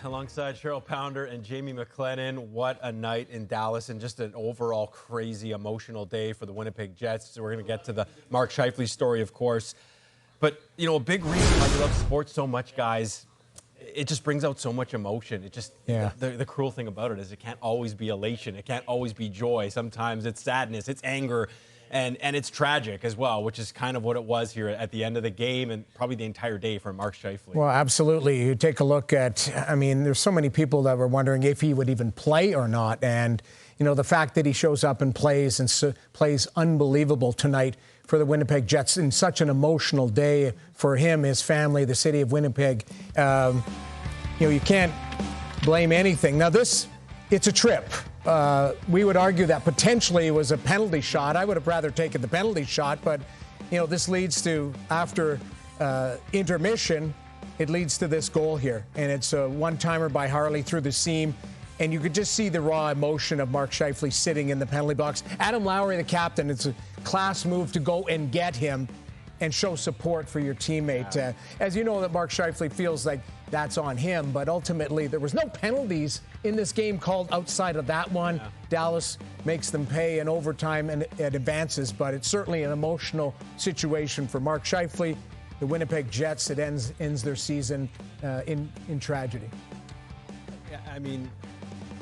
Alongside Cheryl Pounder and Jamie McLennan, what a night in Dallas and just an overall crazy emotional day for the Winnipeg Jets. So we're going to get to the Mark Scheifele story, of course. But, you know, a big reason why we love sports so much, guys, it just brings out so much emotion. It just, the cruel thing about it is it can't always be elation. It can't always be joy. Sometimes it's sadness, it's anger. And it's tragic as well, which is kind of what it was here at the end of the game and probably the entire day for Mark Scheifele. Well, absolutely. You take a look at, I mean, there's so many people that were wondering if he would even play or not. And, you know, the fact that he shows up and plays plays unbelievable tonight for the Winnipeg Jets in such an emotional day for him, his family, the city of Winnipeg. You can't blame anything. Now, it's a trip. We would argue that potentially it was a penalty shot. I would have rather taken the penalty shot, but, you know, this leads to, after intermission, it leads to this goal here. And it's a one-timer by Harley through the seam. And you could just see the raw emotion of Mark Scheifele sitting in the penalty box. Adam Lowry, the captain, it's a class move to go and get him and show support for your teammate. Yeah. As you know, that Mark Scheifele feels like that's on him, but ultimately there was no penalties in this game called outside of that one. Yeah. Dallas makes them pay in overtime and it advances, but it's certainly an emotional situation for Mark Scheifele. The Winnipeg Jets, it ends their season in tragedy. Yeah, I mean,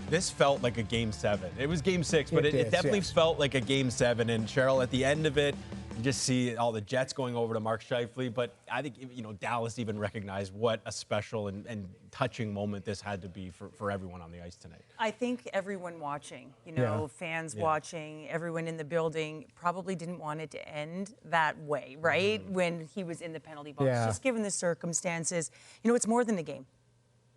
this felt like a Game 7. It was Game 6, but it definitely felt like a Game 7. And Cheryl, at the end of it, you just see all the Jets going over to Mark Scheifele, but I think, you know, Dallas even recognized what a special and touching moment this had to be for everyone on the ice tonight. I think everyone watching, fans watching, everyone in the building probably didn't want it to end that way, right? Mm-hmm. When he was in the penalty box, just given the circumstances, it's more than a game.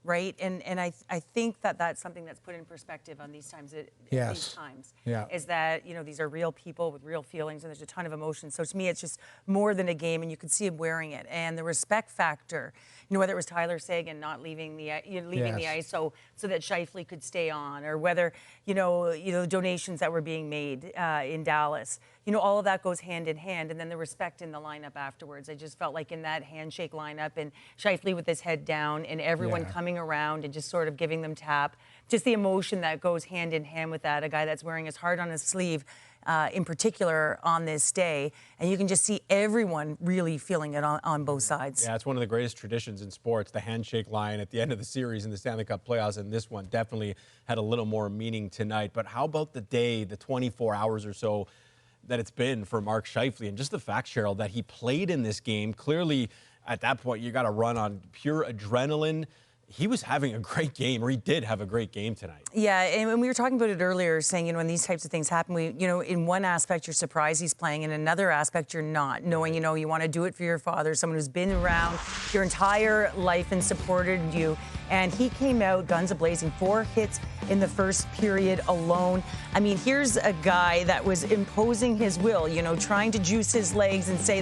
Right, and I think that's something that's put in perspective on these times. These times is that these are real people with real feelings, and there's a ton of emotion. So to me, it's just more than a game, and you could see him wearing it. And the respect factor, whether it was Tyler Seguin not leaving the ice so that Scheifele could stay on, or whether donations that were being made in Dallas. All of that goes hand in hand, and then the respect in the lineup afterwards. I just felt like in that handshake lineup, and Scheifele with his head down, and everyone coming around and just sort of giving them tap. Just the emotion that goes hand in hand with that. A guy that's wearing his heart on his sleeve, in particular, on this day, and you can just see everyone really feeling it on both sides. Yeah, it's one of the greatest traditions in sports, the handshake line at the end of the series in the Stanley Cup playoffs, and this one definitely had a little more meaning tonight. But how about the day, the 24 hours or so that it's been for Mark Scheifele, and just the fact, Cheryl, that he played in this game? Clearly, at that point, you got to run on pure adrenaline. He was having a great game, or he did have a great game tonight. Yeah, and we were talking about it earlier, saying, when these types of things happen, in one aspect you're surprised he's playing, in another aspect you're not, knowing, you want to do it for your father, someone who's been around your entire life and supported you. And he came out guns a-blazing, 4 hits in the first period alone. I mean, here's a guy that was imposing his will, trying to juice his legs and say,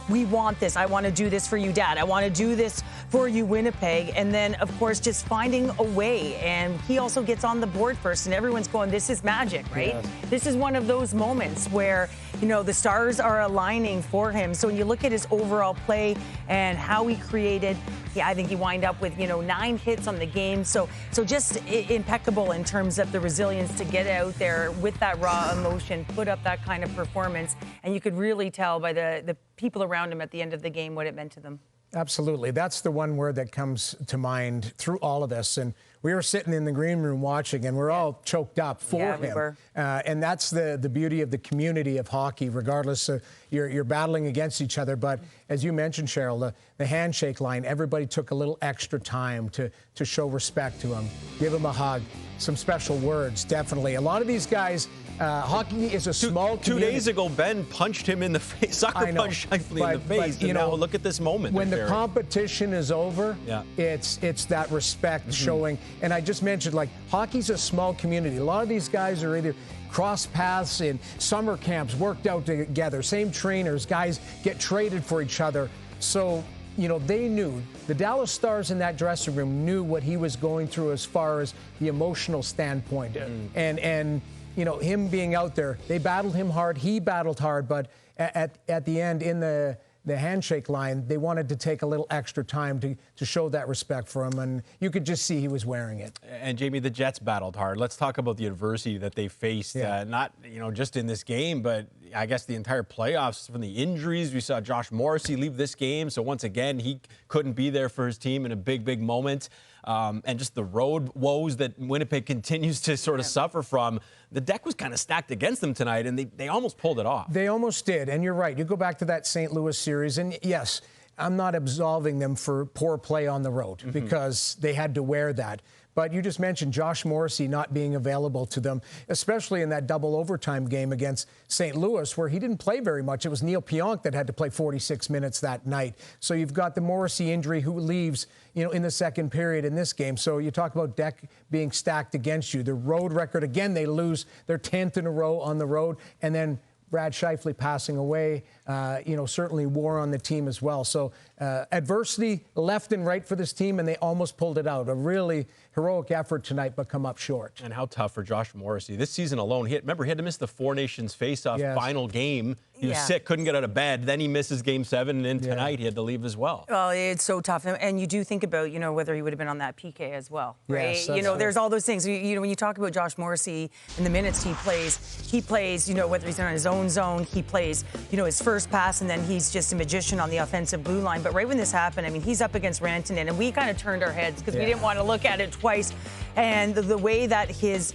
we want this. I want to do this for you, Dad. I want to do this for you, Winnipeg. And then, of course, just finding a way. And he also gets on the board first, and everyone's going, this is magic, right? Yes. This is one of those moments where, the stars are aligning for him. So when you look at his overall play and how he created, I think he wind up with, 9 hits on the game. So just impeccable in terms of the resilience to get out there with that raw emotion, put up that kind of performance. And you could really tell by the people around him at the end of the game what it meant to them. Absolutely. That's the one word that comes to mind through all of this. And we were sitting in the green room watching, and we're all choked up for him. We were. And that's the beauty of the community of hockey, regardless of you're battling against each other. But as you mentioned, Cheryl, the handshake line, everybody took a little extra time to show respect to him, give him a hug, some special words, definitely. A lot of these guys, hockey is a small community. 2 days ago, Ben punched him in the face, sucker punched Scheifele in the face. But, now look at this moment. When the competition is over, it's that respect showing. And I just mentioned, hockey's a small community. A lot of these guys are either cross paths in summer camps, worked out together, same trainers, guys get traded for each other. So, they knew, the Dallas Stars in that dressing room knew what he was going through as far as the emotional standpoint. And him being out there, they battled him hard, he battled hard, but at the end, in the the handshake line, they wanted to take a little extra time to show that respect for him, and you could just see he was wearing it. And Jamie, the Jets battled hard. Let's talk about the adversity that they faced, not just in this game, but I guess the entire playoffs. From the injuries, we saw Josh Morrissey leave this game, so once again he couldn't be there for his team in a big moment. And just the road woes that Winnipeg continues to sort of suffer from. The deck was kind of stacked against them tonight, and they almost pulled it off. They almost did, and you're right. You go back to that St. Louis series, and yes, I'm not absolving them for poor play on the road because they had to wear that. But you just mentioned Josh Morrissey not being available to them, especially in that double overtime game against St. Louis, where he didn't play very much. It was Neil Pionk that had to play 46 minutes that night. So you've got the Morrissey injury who leaves, in the second period in this game. So you talk about deck being stacked against you. The road record, again, they lose their 10th in a row on the road. And then Brad Scheifele passing away, certainly wore on the team as well. So adversity left and right for this team, and they almost pulled it out. A really heroic effort tonight, but come up short. And how tough for Josh Morrissey. This season alone, he had to miss the Four Nations face-off final game. He was sick, couldn't get out of bed. Then he misses Game 7, and then tonight he had to leave as well. Well, it's so tough. And you do think about, whether he would have been on that PK as well, right? Yes, there's all those things. When you talk about Josh Morrissey and the minutes he plays, whether he's on his own zone, he plays, his first pass, and then he's just a magician on the offensive blue line. But right when this happened, he's up against Rantanen, and we kind of turned our heads because we didn't want to look at it twice. And the way that his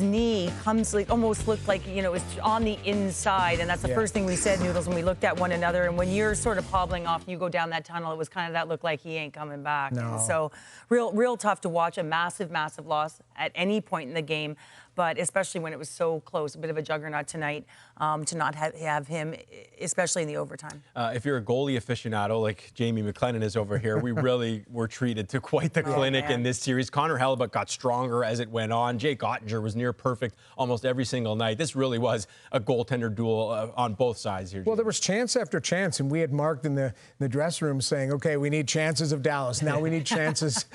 knee comes, almost looked like, it's on the inside. And that's the first thing we said, Noodles, when we looked at one another. And when you're sort of hobbling off and you go down that tunnel, it was kind of that look like he ain't coming back. No. And so real tough to watch, a massive loss at any point in the game. But especially when it was so close, a bit of a juggernaut tonight, to not have him, especially in the overtime. If you're a goalie aficionado like Jamie McLennan is over here, we really were treated to quite the clinic in this series. Connor Hellebuyck got stronger as it went on. Jake Ottinger was near perfect almost every single night. This really was a goaltender duel on both sides here. Well, there was chance after chance, and we had marked in the dressing room saying, okay, we need chances of Dallas. Now we need chances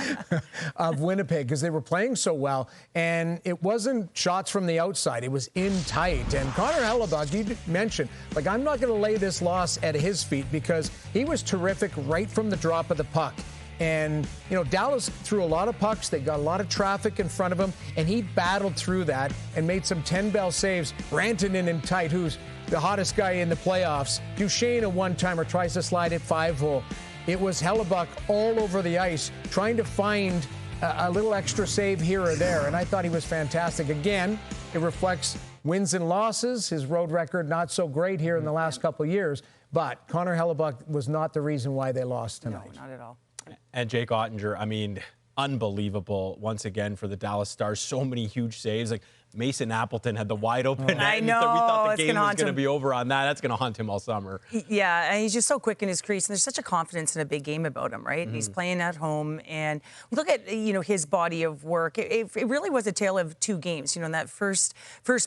of Winnipeg because they were playing so well. And it wasn't shots from the outside. It was in tight. And Connor Hellebuyck, you mentioned, I'm not going to lay this loss at his feet because he was terrific right from the drop of the puck. And, Dallas threw a lot of pucks. They got a lot of traffic in front of him, and he battled through that and made some 10-bell saves. Rantanen in tight, who's the hottest guy in the playoffs. Duchesne, a one-timer, tries to slide it 5-hole. It was Hellebuyck all over the ice trying to find a little extra save here or there, and I thought he was fantastic. Again, it reflects wins and losses. His road record not so great here in the last couple of years, but Connor Hellebuyck was not the reason why they lost tonight. No, not at all. And Jake Ottinger, unbelievable once again for the Dallas Stars. So many huge saves. Mason Appleton had the wide open net. I know. We thought the game was going to him. be over on that. That's going to haunt him all summer. Yeah, and he's just so quick in his crease, and there's such a confidence in a big game about him, right? He's playing at home, and look at his body of work. It really was a tale of two games. In that first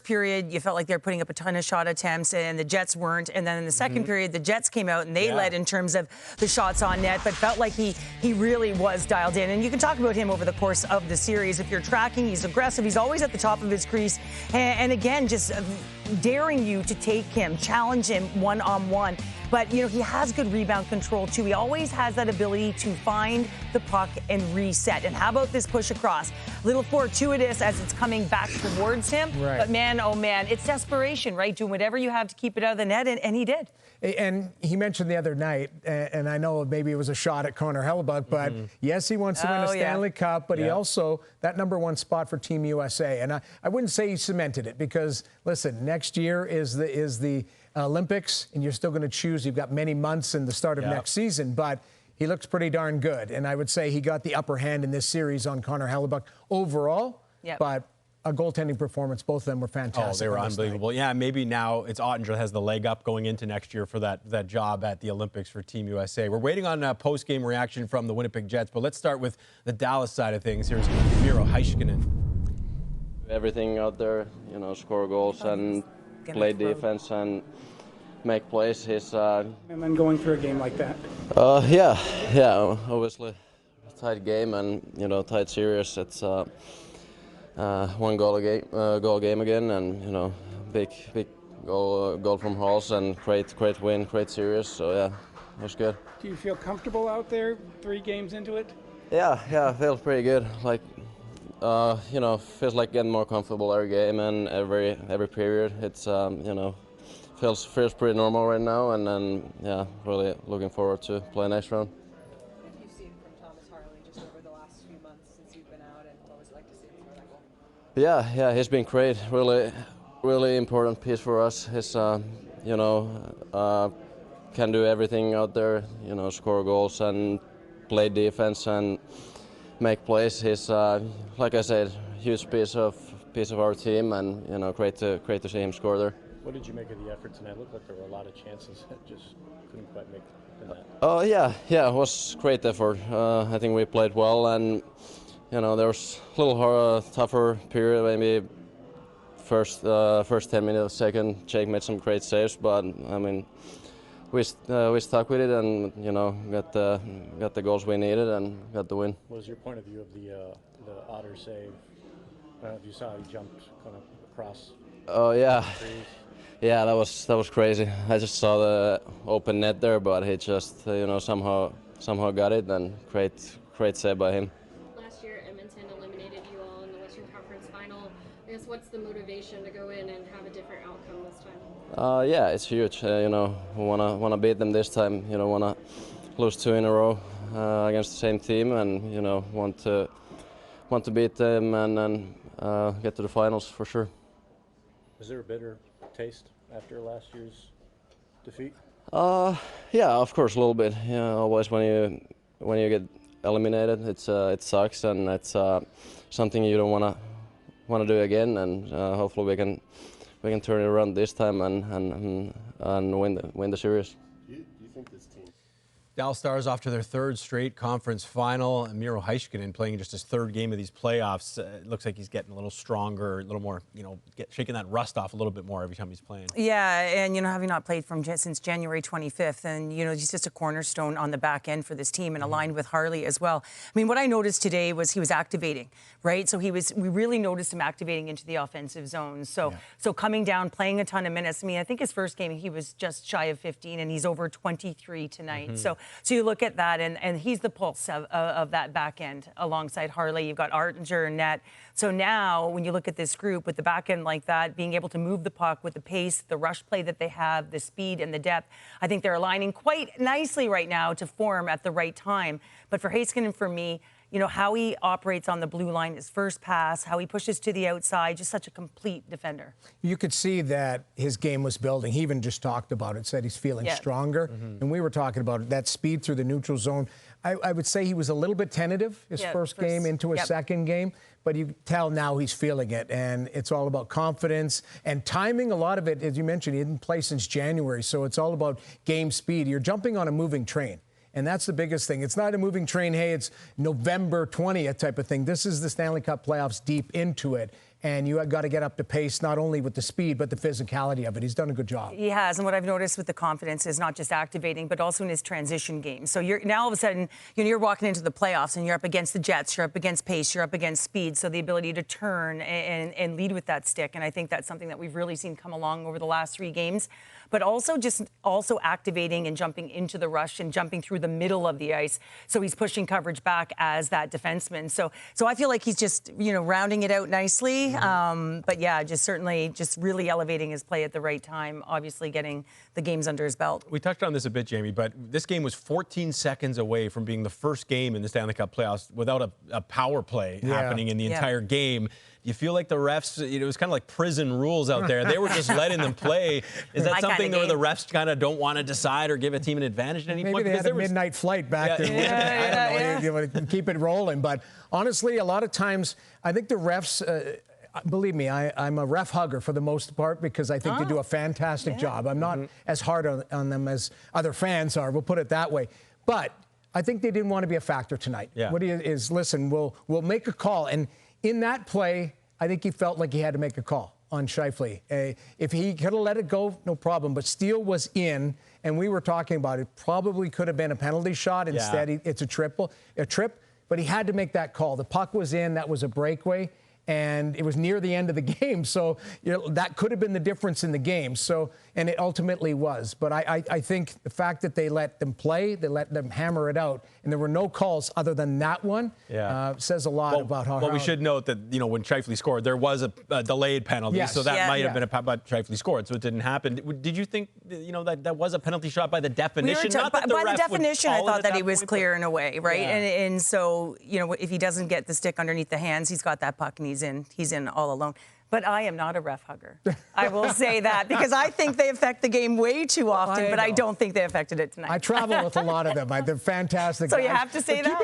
period, you felt like they were putting up a ton of shot attempts, and the Jets weren't. And then in the second period, the Jets came out and they led in terms of the shots on net, but felt like he really was dialed in. And you can talk about him over the course of the series. If you're tracking, he's aggressive. He's always at the top of his crease. And again, just daring you to take him, challenge him one-on-one. But, he has good rebound control, too. He always has that ability to find the puck and reset. And how about this push across? A little fortuitous as it's coming back towards him. Right. But, man, oh, man, it's desperation, right? Doing whatever you have to keep it out of the net, and he did. And he mentioned the other night, and I know maybe it was a shot at Connor Hellebuyck, but yes, he wants to win a Stanley Cup, but he also, that #1 spot for Team USA. And I wouldn't say he cemented it because, listen, next year is the Olympics, and you're still going to choose. You've got many months in the start of next season, but he looks pretty darn good. And I would say he got the upper hand in this series on Connor Hellebuyck overall, but a goaltending performance. Both of them were fantastic. Oh, they were unbelievable. Yeah, maybe now it's Ottinger that has the leg up going into next year for that job at the Olympics for Team USA. We're waiting on a post-game reaction from the Winnipeg Jets, but let's start with the Dallas side of things. Here's Miro Heiskanen. Everything out there, score goals and play defense and make plays. And then going through a game like that. Obviously, tight game and tight series. It's one goal game again, and big goal from Halls and great win, great series. So was good. Do you feel comfortable out there 3 games into it? Yeah, it feels pretty good. Like, feels like getting more comfortable every game and every period. It's feels pretty normal right now, and then really looking forward to play next round. What have you seen from Thomas Harley just over the last few months since you've been out, and what was it like to see him score that goal? Yeah, he's been great. Really important piece for us. He's can do everything out there. Score goals and play defense and make plays. He's like I said, huge piece of our team, and great to see him score there. What did you make of the effort tonight? It looked like there were a lot of chances that just couldn't quite make the net. Oh yeah, it was great effort. I think we played well, and there was a little tougher period, maybe first 10 minutes, second. Jake made some great saves, but I mean, we stuck with it, and got the goals we needed and got the win. What was your point of view of the Otter save? I don't know if you saw how he jumped kind of across. Oh yeah. The trees. Yeah, that was crazy. I just saw the open net there, but he just somehow got it, and great save by him. Last year, Edmonton eliminated you all in the Western Conference Final. I guess what's the motivation to go in and have a different outcome this time? Yeah, it's huge. We wanna beat them this time. Wanna lose 2 in a row against the same team, and want to beat them and get to the finals for sure. Is there a bitter taste after last year's defeat? Yeah, of course, a little bit. Always when you get eliminated, it sucks, and it's something you don't wanna do again. And hopefully we can turn it around this time and win the series. Do you think this team? Dallas Stars off to their 3rd straight conference final. Miro Heiskanen playing just his 3rd game of these playoffs. It looks like he's getting a little stronger, a little more, shaking that rust off a little bit more every time he's playing. Yeah, and having not played since January 25th, and he's just a cornerstone on the back end for this team, and aligned with Harley as well. I mean, what I noticed today was he was activating, right? So we really noticed him activating into the offensive zone. So coming down, playing a ton of minutes. I mean, I think his first game he was just shy of 15, and he's over 23 tonight. So you look at that, and he's the pulse of that back end alongside Harley. You've got Arniel and net. So now, when you look at this group with the back end like that, being able to move the puck with the pace, the rush play that they have, the speed and the depth, I think they're aligning quite nicely right now to form at the right time. But for Heiskanen, for me, how he operates on the blue line, his first pass, how he pushes to the outside, just such a complete defender. You could see that his game was building. He even just talked about it, said he's feeling stronger. And we were talking about that speed through the neutral zone. I would say he was a little bit tentative his first game into his second game, but you tell now he's feeling it, and it's all about confidence and timing. A lot of it, as you mentioned, he didn't play since January, so it's all about game speed. You're jumping on a moving train. And that's the biggest thing. It's not a moving train, hey, it's November 20th type of thing. This is the Stanley Cup playoffs deep into it. And you got to get up to pace, not only with the speed, but the physicality of it. He's done a good job. He has. And what I've noticed with the confidence is not just activating, but also in his transition game. So you're now all of a sudden, you're walking into the playoffs and you're up against the Jets, you're up against pace, you're up against speed. So the ability to turn and lead with that stick. And I think that's something that we've really seen come along over the last 3 games. But also activating and jumping into the rush and jumping through the middle of the ice. So he's pushing coverage back as that defenseman. So I feel like he's just, rounding it out nicely. But yeah, just really elevating his play at the right time, obviously getting the games under his belt. We touched on this a bit, Jamie, but this game was 14 seconds away from being the first game in the Stanley Cup playoffs without a power play happening in the entire game. You feel like the refs, it was kind of like prison rules out there. They were just letting them play. Is that something where the refs kind of don't want to decide or give a team an advantage at any point? Maybe they had a midnight flight back there. I don't know. You want to keep it rolling. But honestly, a lot of times, I think the refs, believe me, I'm a ref hugger for the most part because I think they do a fantastic job. I'm not as hard on them as other fans are. We'll put it that way. But I think they didn't want to be a factor tonight. What is, listen, we'll make a call. And in that play, I think he felt like he had to make a call on Scheifele. If he could have let it go, no problem. But Steele was in, and we were talking about it. Probably could have been a penalty shot. Instead, it's a trip. But he had to make that call. The puck was in. That was a breakaway. and it was near the end of the game. So that could have been the difference in the game. So, and it ultimately was. But I think the fact that they let them play, they let them hammer it out, and there were no calls other than that one, says a lot about how. Well, we should note that when Scheifele scored, there was a delayed penalty, so that might have been but Scheifele scored, so it didn't happen. Did you think that was a penalty shot by the definition? By the definition, I thought that he was clear in a way, right? Yeah. And so if he doesn't get the stick underneath the hands, he's got that puck and he's in all alone. But I am not a ref hugger. I will say that because I think they affect the game way too often, but I don't think they affected it tonight. I travel with a lot of them. They're fantastic So guys. you have to say that?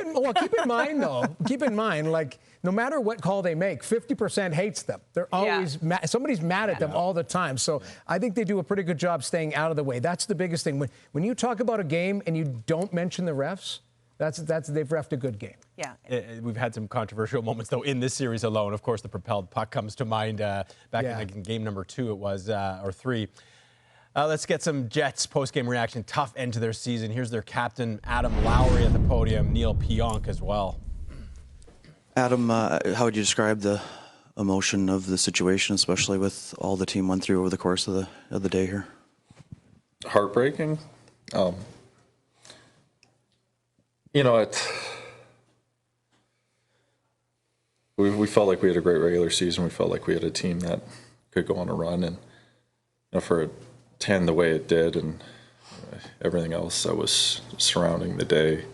Keep in mind, like, no matter what call they make, 50% hates them. They're always somebody's mad at them all the time. So I think they do a pretty good job staying out of the way. That's the biggest thing. When you talk about a game and you don't mention the refs, they've refed a good game. Yeah. We've had some controversial moments, though, in this series alone. Of course, the propelled puck comes to mind back in game number 2, it was, or 3. Let's get some Jets post-game reaction. Tough end to their season. Here's their captain, Adam Lowry, at the podium. Neil Pionk as well. Adam, how would you describe the emotion of the situation, especially with all the team went through over the course of the day here? Heartbreaking. We felt like we had a great regular season. We felt like we had a team that could go on a run, and for it to end the way it did, and everything else that was surrounding the day,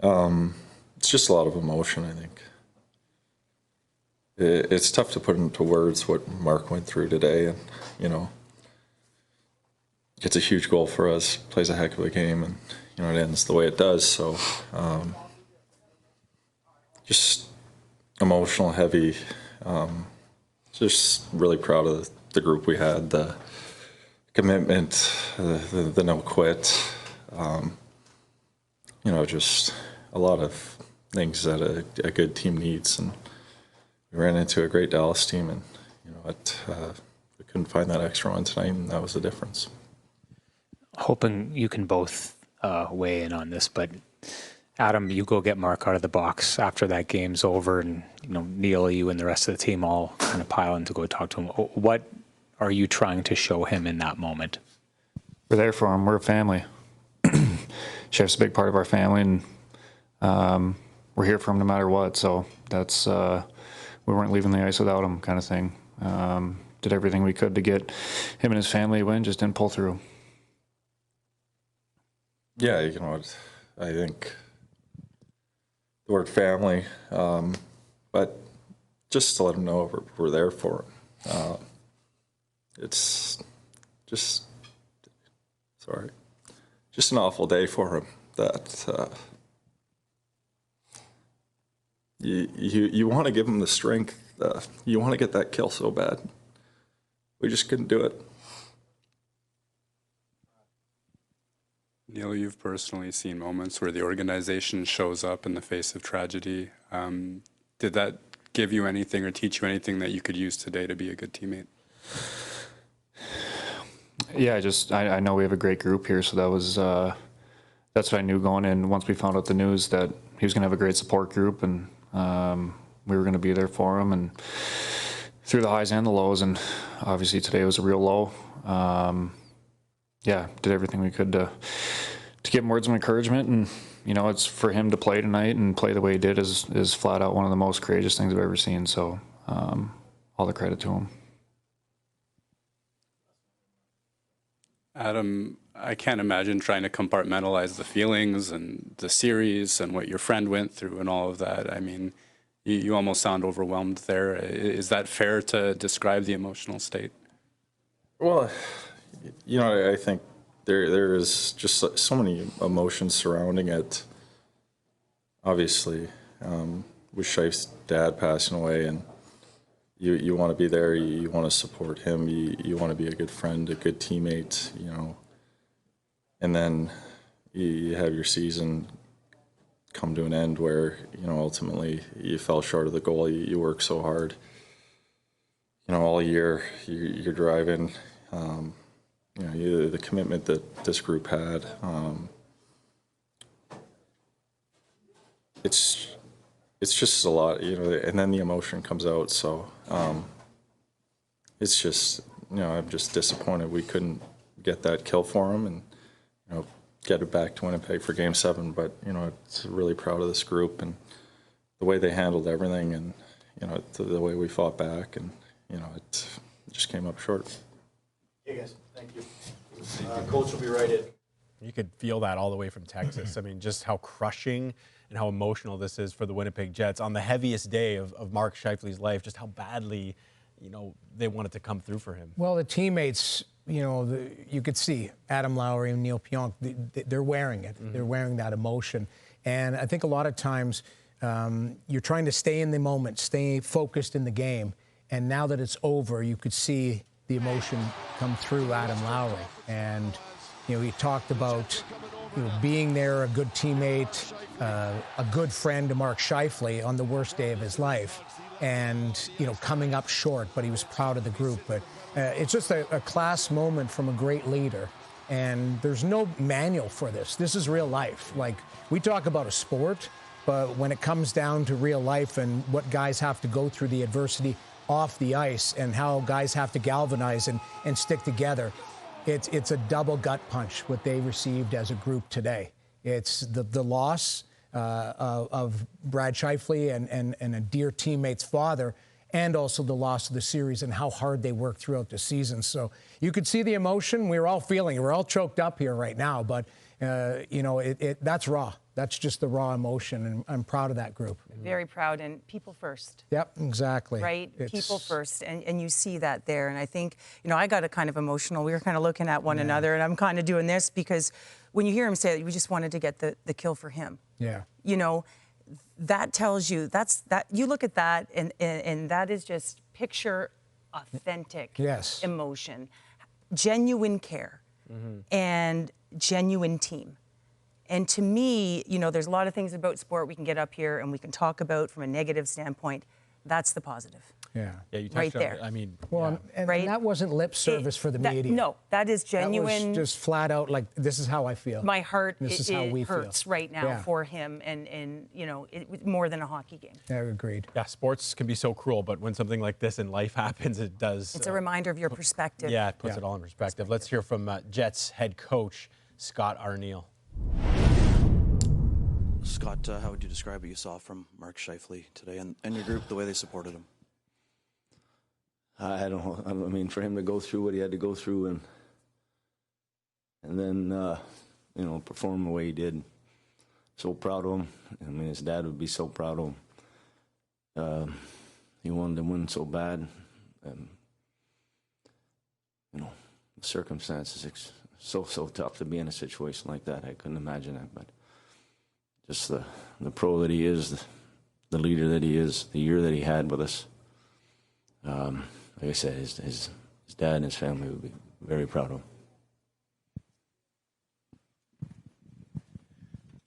it's just a lot of emotion. I think it's tough to put into words what Mark went through today, and it's a huge goal for us. Plays a heck of a game, and it ends the way it does. So, just emotional, heavy. Just really proud of the group we had, the commitment, the no quit. Just a lot of things that a good team needs, and we ran into a great Dallas team, and we couldn't find that extra one tonight, and that was the difference. Hoping you can both weigh in on this, but Adam, you go get Mark out of the box after that game's over, and Neil, you and the rest of the team all kind of pile in to go talk to him. What are you trying to show him in that moment? We're there for him. We're a family. Chef's a big part of our family, and we're here for him no matter what. So that's we weren't leaving the ice without him, kind of thing. Did everything we could to get him and his family a win, just didn't pull through. Yeah, I think the word family, but just to let him know we're there for him. It's just an awful day for him that you want to give him the strength. You want to get that kill so bad. We just couldn't do it. Neil, you've personally seen moments where the organization shows up in the face of tragedy. Did that give you anything or teach you anything that you could use today to be a good teammate? Yeah, I know we have a great group here, so that was that's what I knew going in. Once we found out the news that he was going to have a great support group, and we were going to be there for him, and through the highs and the lows, and obviously today was a real low. Yeah, did everything we could to give him words of encouragement, and it's for him to play tonight and play the way he did is flat out one of the most courageous things I've ever seen. So all the credit to him. Adam, I can't imagine trying to compartmentalize the feelings and the series and what your friend went through and all of that. I mean, you almost sound overwhelmed there. Is that fair to describe the emotional state? Well, I think there is just so many emotions surrounding it. Obviously, with Scheifele's dad passing away, and you want to be there, you want to support him, you want to be a good friend, a good teammate, and then you have your season come to an end where, ultimately you fell short of the goal. You work so hard, all year, you're driving, the commitment that this group had, it's just a lot, and then the emotion comes out. So it's just, I'm just disappointed we couldn't get that kill for him and, get it back to Winnipeg for Game 7. But, it's really proud of this group and the way they handled everything and, the way we fought back. And, it just came up short. Hey, guys. Thank you. Coach will be right in. You could feel that all the way from Texas. I mean, just how crushing and how emotional this is for the Winnipeg Jets on the heaviest day of Mark Scheifele's life, just how badly, they wanted to come through for him. Well, the teammates, you could see Adam Lowry and Neil Pionk, they're wearing it. They're wearing that emotion. And I think a lot of times you're trying to stay in the moment, stay focused in the game. And now that it's over, you could see the emotion come through Adam Lowry. And, he talked about, being there, a good teammate, a good friend to Mark Scheifele on the worst day of his life. And, coming up short, but he was proud of the group. But it's just a class moment from a great leader. And there's no manual for this. This is real life. Like, we talk about a sport, but when it comes down to real life and what guys have to go through, the adversity off the ice and how guys have to galvanize and stick together, it's a double gut punch what they received as a group today. It's the loss of Brad Scheifele and a dear teammate's father, and also the loss of the series and how hard they worked throughout the season. So you could see the emotion. We're all feeling it. We're all choked up here right now, but that's raw. That's just the raw emotion, and I'm proud of that group. Very proud, and people first. Yep, exactly. Right? People first, and you see that there. And I think, I got kind of emotional. We were kind of looking at one another, and I'm kind of doing this because when you hear him say that, we just wanted to get the kill for him. Yeah. That tells you, that you look at that, and that is just picture authentic emotion, genuine care, and genuine team. And to me, there's a lot of things about sport we can get up here and we can talk about from a negative standpoint. That's the positive. Yeah. Yeah, you touched right on there. it. I mean, well, and that wasn't lip service for the media. No, that is genuine. That was just flat out like, this is how I feel. My heart, this is how we hurts feel. right now for him, and it was more than a hockey game. Yeah, agreed. Yeah, sports can be so cruel, but when something like this in life happens, it does. It's a reminder of your perspective. Yeah, it puts it all in perspective. Let's hear from Jets head coach Scott Arniel. Scott, how would you describe what you saw from Mark Scheifele today and your group, the way they supported him? I don't know. I mean, for him to go through what he had to go through and then, perform the way he did. So proud of him. I mean, his dad would be so proud of him. He wanted to win so bad. And, the circumstances, it's so tough to be in a situation like that. I couldn't imagine it, but just the pro that he is, the leader that he is, the year that he had with us. Like I said, his dad and his family would be very proud of him.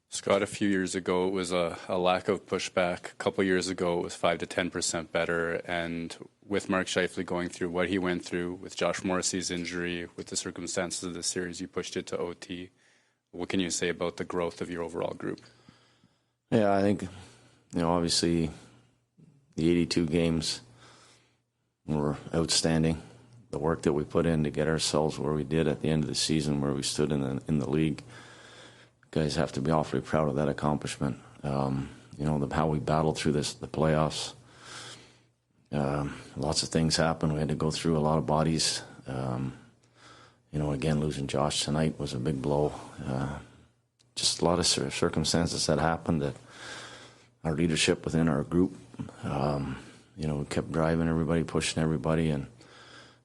Scott, a few years ago, it was a lack of pushback. A couple years ago, it was 5 to 10% better. And with Mark Scheifele going through what he went through, with Josh Morrissey's injury, with the circumstances of the series, you pushed it to OT. What can you say about the growth of your overall group? Yeah, I think, obviously the 82 games were outstanding. The work that we put in to get ourselves where we did at the end of the season, where we stood in the league, guys have to be awfully proud of that accomplishment. How we battled through the playoffs. Lots of things happened. We had to go through a lot of bodies. Again, losing Josh tonight was a big blow. Just a lot of circumstances that happened that our leadership within our group, we kept driving everybody, pushing everybody, and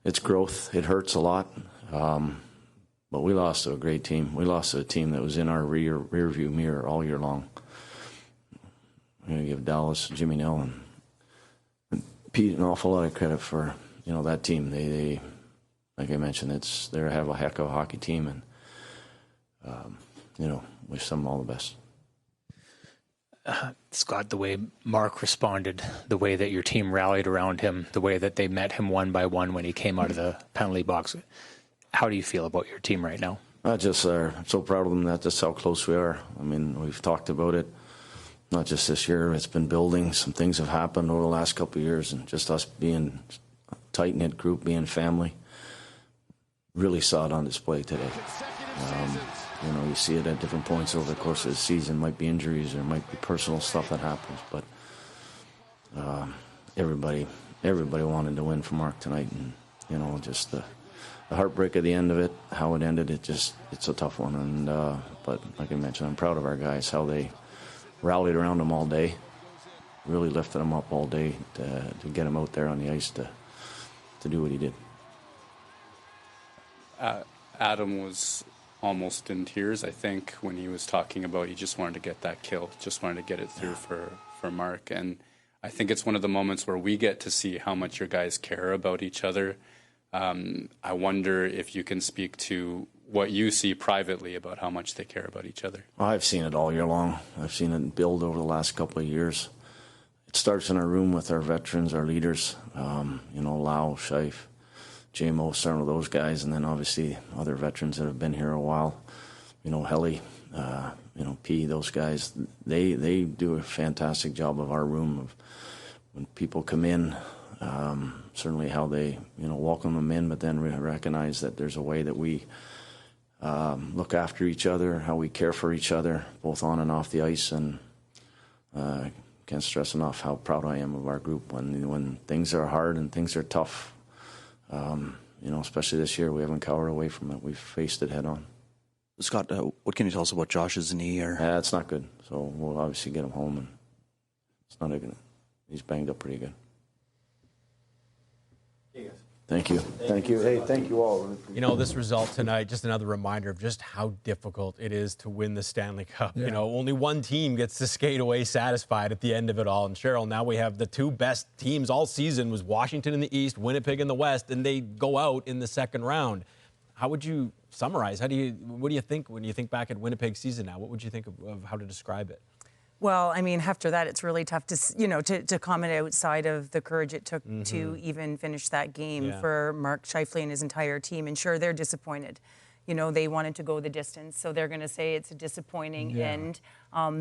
it's growth. It hurts a lot, but we lost to a great team. We lost to a team that was in our rear view mirror all year long. I'm going to give Dallas, Jimmy Nell, and Pete an awful lot of credit for that team. They like I mentioned, they have a heck of a hockey team, and wish them all the best. Scott, the way Mark responded, the way that your team rallied around him, the way that they met him one by one when he came out of the penalty box, how do you feel about your team right now? I'm so proud of them. That's just how close we are. I mean, we've talked about it. not just this year. It's been building. Some things have happened over the last couple of years, and just us being a tight-knit group, being family, really saw it on display today. You know, you see it at different points over the course of the season. Might be injuries or might be personal stuff that happens, but everybody wanted to win for Mark tonight, and you know, just the heartbreak at the end of it, how it ended, it's a tough one. And but like I mentioned, I'm proud of our guys, how they rallied around him all day, really lifted him up all day to get him out there on the ice to do what he did. Adam was almost in tears, I think, when he was talking about he just wanted to get that kill, just wanted to get it through for Mark. And I think it's one of the moments where we get to see how much your guys care about each other. I wonder if you can speak to what you see privately about how much they care about each other. I've seen it all year long. I've seen it build over the last couple of years. It starts in our room with our veterans, our leaders, you know, Lau, Scheif, JMO, starting with those guys, and then obviously other veterans that have been here a while. You know, Helly, you know, P, those guys, they do a fantastic job of our room of when people come in, certainly how they, you know, welcome them in, but then recognize that there's a way that we look after each other, how we care for each other, both on and off the ice. And can't stress enough how proud I am of our group when things are hard and things are tough. You know, especially this year, we haven't cowered away from it. We've faced it head on. Scott, what can you tell us about Josh's knee? It's not good, so we'll obviously get him home. And it's not good. He's banged up pretty good. Thank you. Thank you. Hey, thank you all. You know, this result tonight, just another reminder of just how difficult it is to win the Stanley Cup. Yeah. You know, only one team gets to skate away satisfied at the end of it all. And Cheryl, now we have the two best teams all season was Washington in the East, Winnipeg in the West, and they go out in the second round. How would you summarize? What do you think when you think back at Winnipeg's season now? What would you think of how to describe it? Well, I mean, after that, it's really tough to, you know, to comment outside of the courage it took to even finish that game for Mark Scheifele and his entire team. And sure, they're disappointed. You know, they wanted to go the distance, so they're going to say it's a disappointing end.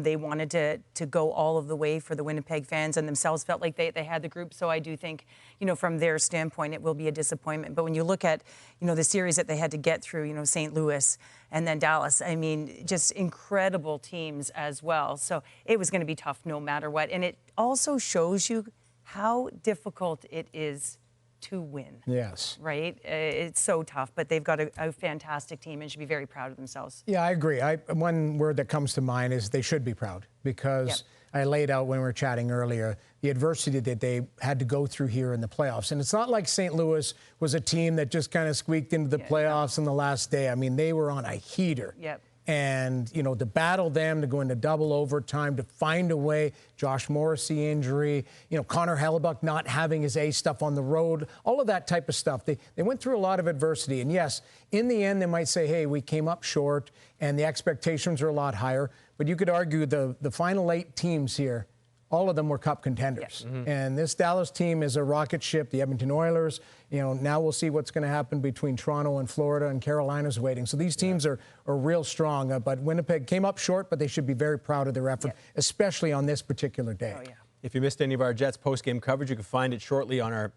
They wanted to go all of the way for the Winnipeg fans, and themselves felt like they had the group. So I do think, you know, from their standpoint, it will be a disappointment. But when you look at, you know, the series that they had to get through, you know, St. Louis and then Dallas, I mean, just incredible teams as well. So it was going to be tough no matter what. And it also shows you how difficult it is to win. Yes. Right? It's so tough, but they've got a fantastic team and should be very proud of themselves. Yeah, I agree. One word that comes to mind is they should be proud, because I laid out when we were chatting earlier the adversity that they had to go through here in the playoffs. And it's not like St. Louis was a team that just kind of squeaked into the playoffs in the last day. I mean, they were on a heater. Yep. And, you know, to battle them, to go into double overtime, to find a way, Josh Morrissey injury, you know, Connor Hellebuck not having his A stuff on the road, all of that type of stuff. They went through a lot of adversity. And yes, in the end, they might say, hey, we came up short and the expectations are a lot higher. But you could argue the final 8 teams here, all of them were cup contenders. And this Dallas team is a rocket ship. The Edmonton Oilers, you know, now we'll see what's going to happen between Toronto and Florida, and Carolina's waiting. So these teams are real strong. But Winnipeg came up short, but they should be very proud of their effort, especially on this particular day. Oh, yeah. If you missed any of our Jets post-game coverage, you can find it shortly on our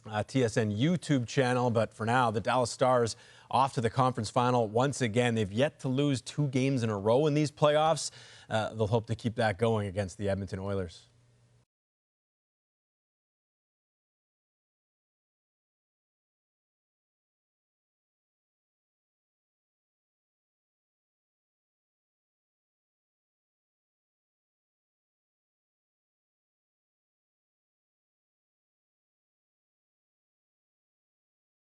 TSN YouTube channel. But for now, the Dallas Stars off to the conference final once again. They've yet to lose 2 games in a row in these playoffs. They'll hope to keep that going against the Edmonton Oilers.